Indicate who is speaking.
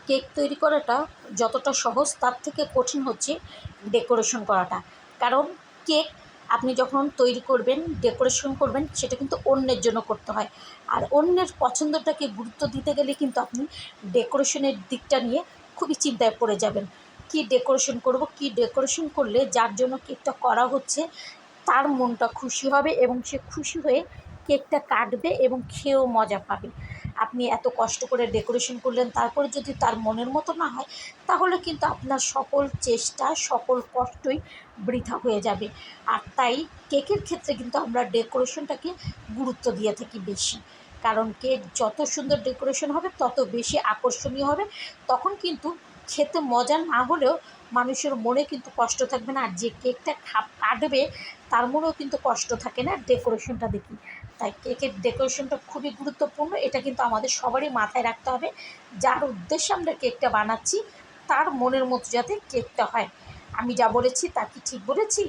Speaker 1: Cake তৈরি করাটা যতটা সহজ তার থেকে কঠিন হচ্ছে ডেকোরেশন করাটা। কারণ কেক আপনি যখন তৈরি করবেন, ডেকোরেশন করবেন, সেটা কিন্তু অন্যের জন্য করতে হয়। আর অন্যের পছন্দটাকে গুরুত্ব দিতে গেলে কিন্তু আপনি ডেকোরেশনের দিকটা নিয়ে খুবই চিন্তায় পড়ে যাবেন। কী ডেকোরেশন করব, কী ডেকোরেশন করলে যার জন্য কেকটা করা হচ্ছে তার মনটা খুশি হবে এবং সে খুশি হয়ে কেকটা কাটবে এবং খেয়েও মজা পাবে। আপনি এত কষ্ট করে ডেকোরেশন করলেন, তারপরে যদি তার মনের মতো না হয়, তাহলে কিন্তু আপনার সকল চেষ্টা, সকল কষ্টই বৃথা হয়ে যাবে। আর তাই কেকের ক্ষেত্রে কিন্তু আমরা ডেকোরেশনটাকে গুরুত্ব দিয়ে থাকি বেশি। কারণ কেক যত সুন্দর ডেকোরেশন হবে তত বেশি আকর্ষণীয় হবে। তখন কিন্তু খেতে মজা না হলেও মানুষের মনে কিন্তু কষ্ট থাকবে না, আর যে কেকটা কাটবে তার মনেও কিন্তু কষ্ট থাকে না ডেকোরেশনটা দেখি। তাই কেকের ডেকোরেশনটা খুবই গুরুত্বপূর্ণ, এটা কিন্তু আমাদের সবারই মাথায় রাখতে হবে। যার উদ্দেশ্যে আমরা কেকটা বানাচ্ছি তার মনের মতো যাতে কেকটা হয়। আমি যা বলেছি তা কি ঠিক বলেছি?